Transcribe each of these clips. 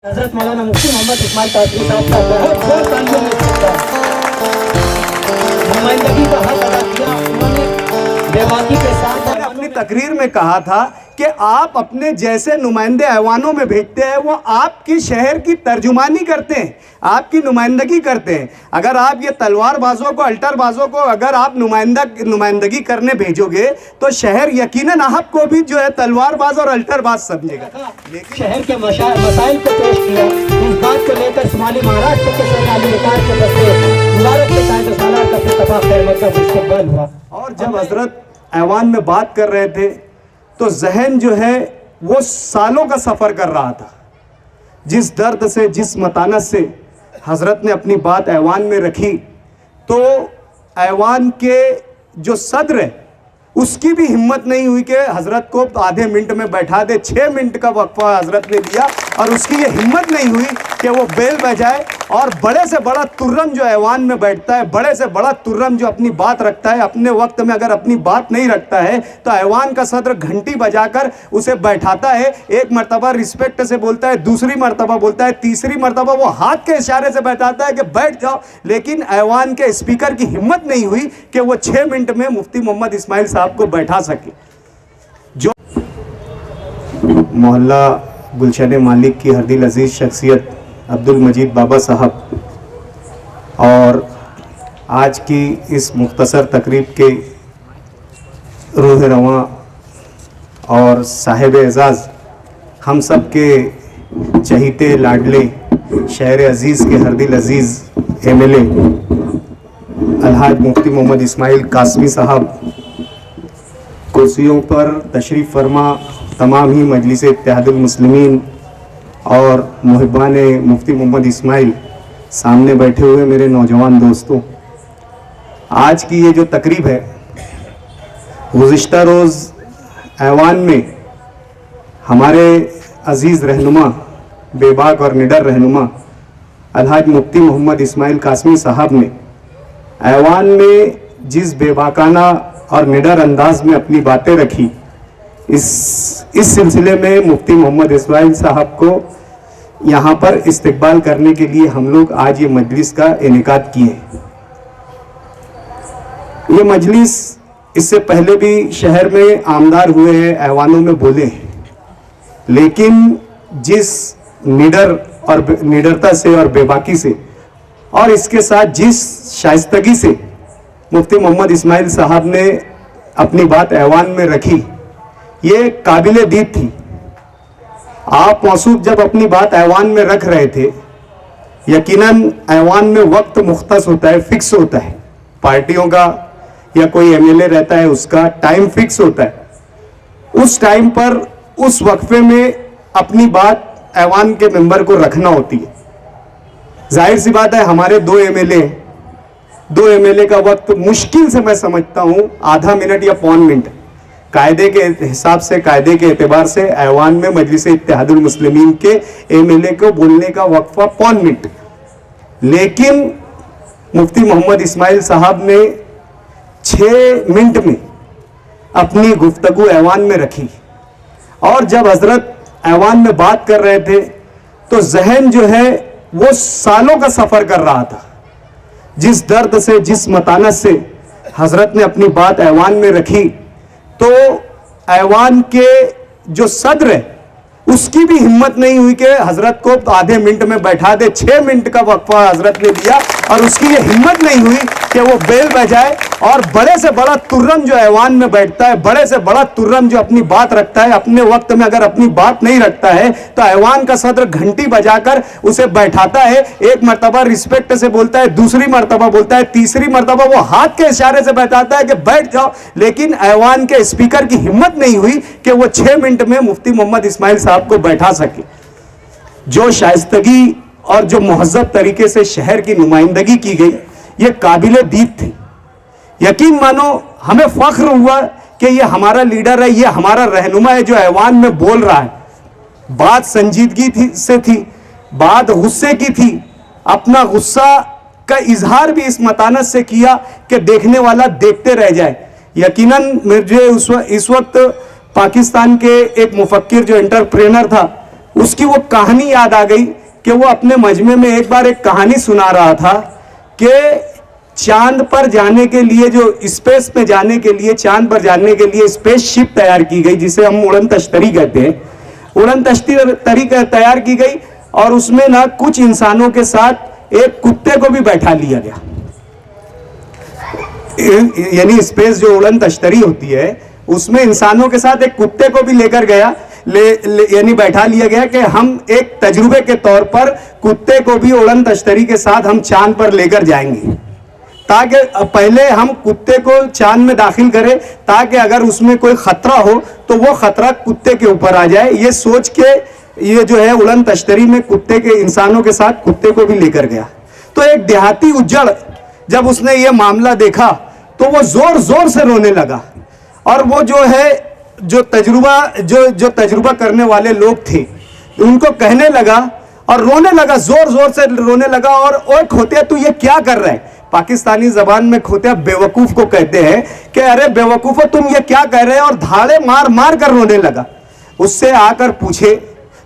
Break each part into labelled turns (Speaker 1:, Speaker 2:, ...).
Speaker 1: हजरत मौलाना मुफ्ती मोहम्मद इस्माइल कासमी साहब का बहुत बहुत तालियों में नुमाइंदगी का हक अदा किया। उन्होंने बेबाकी के साथ
Speaker 2: अपनी तकरीर में कहा था कि आप अपने जैसे नुमाइंदे ऐवानों में भेजते हैं, वो आपकी शहर की तर्जुमानी करते हैं, आपकी नुमाइंदगी करते हैं। अगर आप ये तलवारबाजों को, अल्टरबाजों को अगर आप नुमाइंदगी करने भेजोगे तो शहर यकीनन आपको भी जो है तलवारबाज और अल्टरबाज समझेगा।
Speaker 1: शहर के मसाइल को पेश किया। इस बात को लेकर शुमाली महाराष्ट्र के सरकारी निकाय के बदले मुबारक के कायदे सालार का इत्तफाक खैर का इस्तेमाल हुआ। और
Speaker 2: जब हजरत ऐवान में बात कर रहे थे तो जहन जो है वो सालों का सफ़र कर रहा था। जिस दर्द से, जिस मतानत से हजरत ने अपनी बात ऐवान में रखी, तो ऐवान के जो सदर है उसकी भी हिम्मत नहीं हुई कि हजरत को आधे मिनट में बैठा दे। 6 मिनट का वक्फा हजरत ने दिया और उसकी ये हिम्मत नहीं हुई कि वो बेल बजाए और बड़े से बड़ा तुर्रम जो ऐवान में बैठता है, बड़े से बड़ा तुर्रम जो अपनी बात रखता है, अपने वक्त में अगर अपनी बात नहीं रखता है तो ऐवान का सदर घंटी बजाकर उसे बैठाता है। एक मरतबा रिस्पेक्ट से बोलता है, दूसरी मरतबा बोलता है, तीसरी मरतबा वो हाथ के इशारे से बैठाता है कि बैठ जाओ। लेकिन ऐवान के स्पीकर की हिम्मत नहीं हुई कि वो 6 मिनट में मुफ्ती मोहम्मद इस्माइल साहब को बैठा सके। जो मोहल्ला गुलशन मालिक की हरदिल अजीज शख्सियत अब्दुल मजीद बाबा साहब और आज की इस मुख्तसर तकरीब के रूह रवां और साहिब एजाज़, हम सब के चहीते लाडले शहर अजीज़ के हरदिल अजीज़ MLA अलहाज मुफ्ती मोहम्मद इस्माइल कासमी साहब, कुर्सियों पर तशरीफ़ फरमा तमाम ही मजलिस इत्तेहादुल मुस्लिमीन और मुहिबान मुफ्ती मोहम्मद इस्माइल, सामने बैठे हुए मेरे नौजवान दोस्तों, आज की ये जो तकरीब है, गुज़िश्ता रोज़ ऐवान में हमारे अज़ीज़ रहनुमा, बेबाक और निडर रहनुमा अलहाज मुफ्ती मोहम्मद इस्माइल कासमी साहब ने ऐवान में जिस बेबाकाना और निडर अंदाज में अपनी बातें रखी, इस सिलसिले में मुफ्ती मोहम्मद इस्माइल साहब को यहाँ पर इस्तकबाल करने के लिए हम लोग आज ये मजलिस का इनेकाद किए। ये मजलिस इससे पहले भी शहर में आमदार हुए हैं, ऐवानों में बोले हैं, लेकिन जिस निडरता से और बेबाकी से और इसके साथ जिस शाइस्तगी से मुफ्ती मोहम्मद इस्माइल साहब ने अपनी बात ऐवान में रखी, ये काबिल दीद थी। आप मौसूफ जब अपनी बात ऐवान में रख रहे थे, यकीनन ऐवान में वक्त मुख्तस होता है, फिक्स होता है, पार्टियों का या कोई MLA रहता है उसका टाइम फिक्स होता है। उस टाइम पर उस वक्फे में अपनी बात ऐवान के मेंबर को रखना होती है। जाहिर सी बात है, हमारे दो MLA का वक्त मुश्किल से मैं समझता हूं आधा मिनट या पौन मिनट, कायदे के हिसाब से, कायदे के एतबार से ऐवान में मजलिस इत्तेहादुल मुस्लिमीन के MLA को बोलने का वक्फा पौन मिनट। लेकिन मुफ्ती मोहम्मद इस्माइल साहब ने 6 मिनट में अपनी गुफ्तगू ऐवान में रखी और जब हजरत ऐवान में बात कर रहे थे तो जहन जो है वो सालों का सफ़र कर रहा था। जिस दर्द से, जिस मतानत से हजरत ने अपनी बात ऐवान में रखी, तो ऐवान के जो सदर है उसकी भी हिम्मत नहीं हुई कि हजरत को आधे मिनट में बैठा दे। 6 मिनट का वक्फा हजरत ने दिया और उसकी ये हिम्मत नहीं हुई कि वो बेल बजाए और बड़े से बड़ा तुर्रम जो ऐवान में बैठता है, बड़े से बड़ा तुर्रम जो अपनी बात रखता है, अपने वक्त में अगर अपनी बात नहीं रखता है तो ऐवान का सदर घंटी बजाकर उसे बैठाता है। एक मरतबा रिस्पेक्ट से बोलता है, दूसरी मरतबा बोलता है, तीसरी मरतबा वो हाथ के इशारे से बैठाता है कि बैठ जाओ। लेकिन ऐवान के स्पीकर की हिम्मत नहीं हुई कि वो 6 मिनट में मुफ्ती मोहम्मद इस्माइल साहब को बैठा सके। जो शाइस्तगी और जो महज़्ज़ब तरीके से शहर की नुमाइंदगी की गई, ये काबिल दीद थी। यकीन मानो, हमें फख्र हुआ कि ये हमारा लीडर है, ये हमारा रहनुमा है जो ऐवान में बोल रहा है। बात संजीदगी से थी, बात गुस्से की थी, अपना गुस्सा का इजहार भी इस मतानत से किया कि देखने वाला देखते रह जाए। यकीनन मुझे इस वक्त पाकिस्तान के एक मुफक्किर जो एंटरप्रेनर था, उसकी वो कहानी याद आ गई कि वो अपने मजमे में एक बार एक कहानी सुना रहा था कि चांद पर जाने के लिए, जो स्पेस में जाने के लिए, चांद पर जाने के लिए स्पेसशिप तैयार की गई, जिसे हम उड़न तश्तरी कहते हैं। उड़न तश्तरी तैयार की गई और उसमें ना कुछ इंसानों के साथ एक कुत्ते को भी बैठा लिया गया। यानी स्पेस जो उड़न तश्तरी होती है उसमें इंसानों के साथ एक कुत्ते को भी लेकर गया, यानी बैठा लिया गया कि हम एक तजुर्बे के तौर पर कुत्ते को भी उड़न तश्तरी के साथ हम चांद पर लेकर जाएंगे, ताकि पहले हम कुत्ते को चांद में दाखिल करें ताकि अगर उसमें कोई खतरा हो तो वो खतरा कुत्ते के ऊपर आ जाए। ये सोच के ये जो है उड़न तश्तरी में कुत्ते के, इंसानों के साथ कुत्ते को भी लेकर गया। तो एक देहाती उज्जड़ जब उसने ये मामला देखा तो वो जोर जोर से रोने लगा और वो जो है जो तजुर्बा करने वाले लोग थे उनको कहने लगा और रोने लगा, जोर जोर से रोने लगा। और ओए खोतिया तू ये क्या कर रहा है? पाकिस्तानी जबान में खोतिया बेवकूफ को कहते हैं कि अरे बेवकूफो तुम ये क्या कह रहे हैं, और धाड़े मार मार कर रोने लगा। उससे आकर पूछे,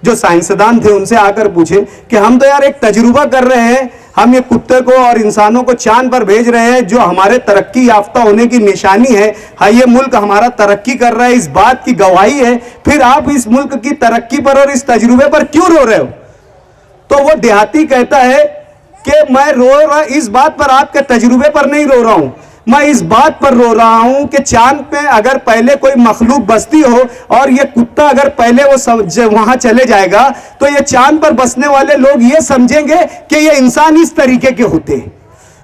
Speaker 2: जो साइंसदान थे उनसे आकर पूछे कि हम तो यार एक तजुर्बा कर रहे हैं, हम ये कुत्ते को और इंसानों को चांद पर भेज रहे हैं जो हमारे तरक्की याफ्ता होने की निशानी है। हाँ, ये मुल्क हमारा तरक्की कर रहा है, इस बात की गवाही है, फिर आप इस मुल्क की तरक्की पर और इस तजुर्बे पर क्यों रो रहे हो? तो वो देहाती कहता है कि मैं रो रहा इस बात पर, आपके तजुर्बे पर नहीं रो रहा हूं, मैं इस बात पर रो रहा हूं कि चांद पे अगर पहले कोई मखलूक बसती हो और ये कुत्ता अगर पहले वो वहां चले जाएगा तो ये चांद पर बसने वाले लोग ये समझेंगे कि ये इंसान इस तरीके के होते हैं।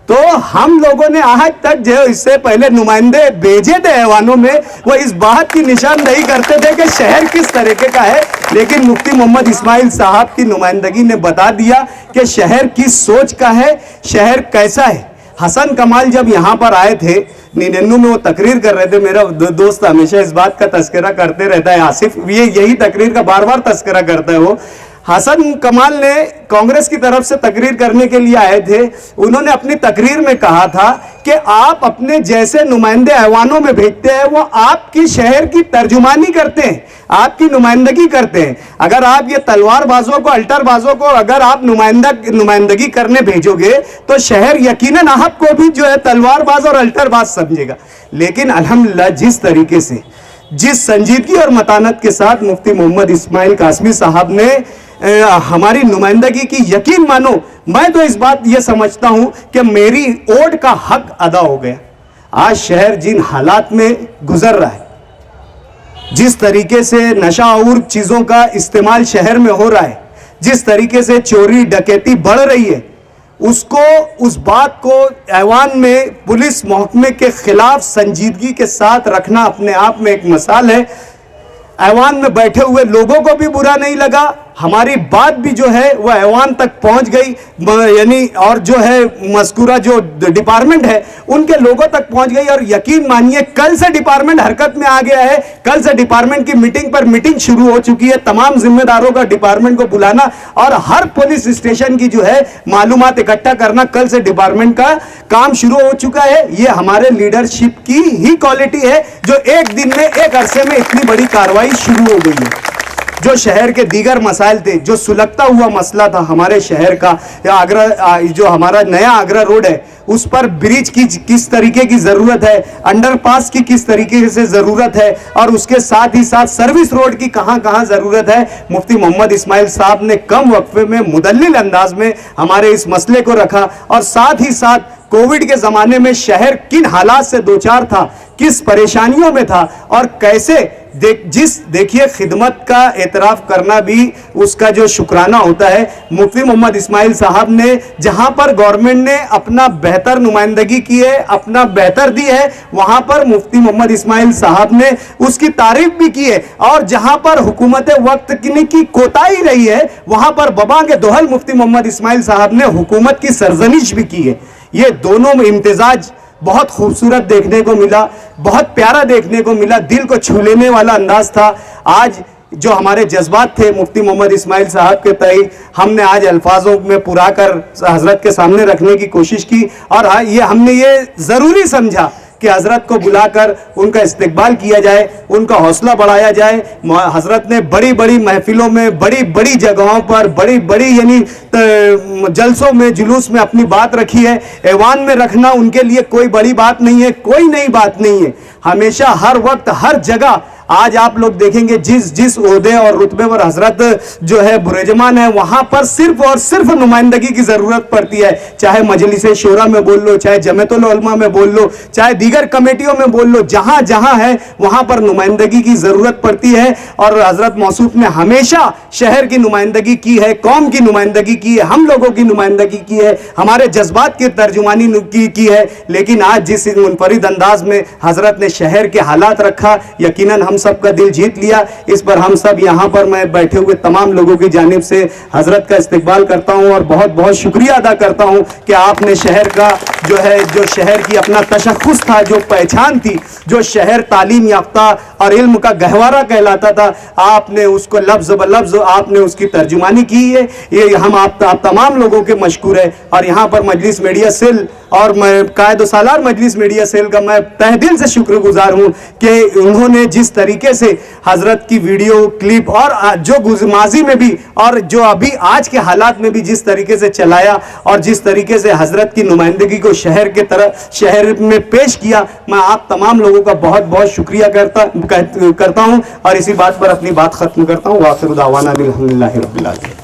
Speaker 2: तो हम लोगों ने आज तक जो इससे पहले नुमाइंदे भेजे थे ऐवानों में, वो इस बात की निशानदेही करते थे कि शहर किस तरीके का है, लेकिन मुफ्ती मोहम्मद इस्माइल साहब की नुमाइंदगी ने बता दिया कि शहर किस सोच का है, शहर कैसा है। हसन कमाल जब यहाँ पर आए थे 99 में, वो तकरीर कर रहे थे, मेरा दोस्त हमेशा इस बात का तस्करा करते रहता है, आसिफ, ये यही तकरीर का बार बार तस्करा करता है वो। हसन कमाल ने कांग्रेस की तरफ से तकरीर करने के लिए आए थे। उन्होंने अपनी तकरीर में कहा था कि आप अपने जैसे नुमाइंदे ऐवानों में भेजते हैं, वो आपकी शहर की तर्जुमानी करते हैं, आपकी नुमाइंदगी करते हैं। अगर आप ये तलवारबाजों को, अल्टरबाजों को अगर आप नुमाइंदगी करने भेजोगे तो शहर यकीनन आपको भी जो है तलवारबाज और अल्टरबाज समझेगा। लेकिन अल्हम्दुलिल्लाह जिस तरीके से, जिस संजीदगी और मतानत के साथ मुफ्ती मोहम्मद इस्माइल कासमी साहब ने हमारी नुमाइंदगी की, यकीन मानो मैं तो इस बात ये समझता हूं कि मेरी ओट का हक अदा हो गया। आज शहर जिन हालात में गुजर रहा है, जिस तरीके से नशा और चीजों का इस्तेमाल शहर में हो रहा है, जिस तरीके से चोरी डकैती बढ़ रही है, उसको, उस बात को ऐवान में पुलिस महकमे के खिलाफ संजीदगी के साथ रखना अपने आप में एक मिसाल है। ऐवान में बैठे हुए लोगों को भी बुरा नहीं लगा, हमारी बात भी जो है वह ऐवान तक पहुंच गई, यानी और जो है मस्कुरा जो डिपार्टमेंट है उनके लोगों तक पहुंच गई। और यकीन मानिए कल से डिपार्टमेंट हरकत में आ गया है, कल से डिपार्टमेंट की मीटिंग पर मीटिंग शुरू हो चुकी है, तमाम जिम्मेदारों का डिपार्टमेंट को बुलाना और हर पुलिस स्टेशन की जो है मालूमात इकट्ठा करना, कल से डिपार्टमेंट का काम शुरू हो चुका है। ये हमारे लीडरशिप की ही क्वालिटी है जो एक दिन में, एक अरसे में इतनी बड़ी कार्रवाई शुरू हो गई है। जो शहर के दीगर मसाइल थे, जो सुलगता हुआ मसला था हमारे शहर का, या आगरा, जो हमारा नया आगरा रोड है उस पर ब्रिज की किस तरीके की जरूरत है, अंडरपास की किस तरीके से जरूरत है, और उसके साथ ही साथ सर्विस रोड की कहां कहां जरूरत है, मुफ्ती मोहम्मद इस्माइल साहब ने कम वक्फे में मुदल्लिल अंदाज में हमारे इस मसले को रखा। और साथ ही साथ कोविड के जमाने में शहर किन हालात से दो चार था, किस परेशानियों में था, और कैसे देखिए खिदमत का एतराफ करना भी उसका जो शुक्राना होता है। मुफ्ती मोहम्मद इस्माइल साहब ने जहां पर गवर्नमेंट ने अपना बेहतर नुमाइंदगी की है, अपना बेहतर दी है, वहां पर मुफ्ती मोहम्मद इस्माइल साहब ने उसकी तारीफ भी की है। और जहां पर हुकूमत वक्त की कोताही रही है, वहां पर बबा के दोहल मुफ्ती मोहम्मद इस्माइल साहब ने हुकूमत की सरजनिश भी की है। ये दोनों में इम्तिजाज बहुत खूबसूरत देखने को मिला, बहुत प्यारा देखने को मिला, दिल को छू लेने वाला अंदाज था। आज जो हमारे जज्बात थे मुफ्ती मोहम्मद इस्माइल साहब के तय, हमने आज अल्फाजों में पुराकर हजरत के सामने रखने की कोशिश की। और ये हमने ये जरूरी समझा कि हजरत को बुलाकर उनका इस्तकबाल किया जाए, उनका हौसला बढ़ाया जाए। हजरत ने बड़ी बड़ी महफिलों में, बड़ी बड़ी जगहों पर, बड़ी बड़ी यानी जलसों में, जुलूस में अपनी बात रखी है। ऐवान में रखना उनके लिए कोई बड़ी बात नहीं है, कोई नई बात नहीं है। हमेशा, हर वक्त, हर जगह आज आप लोग देखेंगे जिस जिस ओहदे और रुतबे पर हजरत जो है बुरेजमान है, वहां पर सिर्फ और सिर्फ नुमाइंदगी की जरूरत पड़ती है। चाहे मजलिस शोरा में बोल लो, चाहे जमीयतुल उलमा में बोल लो, चाहे दीगर कमेटियों में बोल लो, जहां जहां है वहां पर नुमाइंदगी की जरूरत पड़ती है। और हजरत मौसूफ ने हमेशा शहर की नुमाइंदगी की है, कौम की नुमाइंदगी की है, हम लोगों की नुमाइंदगी की है, हमारे जज्बात की तर्जुमानी की है। लेकिन आज जिस मुनफरिद अंदाज में हजरत ने शहर के हालात रखा, यकीनन हम सबका दिल जीत लिया। इस पर हम सब यहां पर मैं बैठे हुए तमाम लोगों की जानिब से हजरत का इस्तकबाल करता हूं और बहुत बहुत शुक्रिया अदा करता हूं कि आपने शहर का जो है, जो शहर की अपना तशख्खुस था, जो पहचान थी, जो शहर तालीम याफ्ता और इल्म का गहवारा कहलाता था, आपने उसको लफ्ज ब लफ्ज आपने उसकी तर्जुमानी की है। ये हम आप तमाम लोगों के मशकूर है। और यहाँ पर मजलिस मीडिया सेल और मैं कायदो सालार मजलिस मीडिया सेल का मैं तहे दिल से शुक्रगुजार हूँ कि उन्होंने जिस तरीके से हजरत की वीडियो क्लिप और जो माजी में भी और जो अभी आज के हालात में भी जिस तरीके से चलाया और जिस तरीके से हजरत की नुमाइंदगी को शहर के तरह शहर में पेश किया, मैं आप तमाम लोगों का बहुत बहुत शुक्रिया करता हूँ और इसी बात पर अपनी बात खत्म करता हूँ। वाखिर दावाना अल्हम्दुलिल्लाहि रब्बिल आलमीन।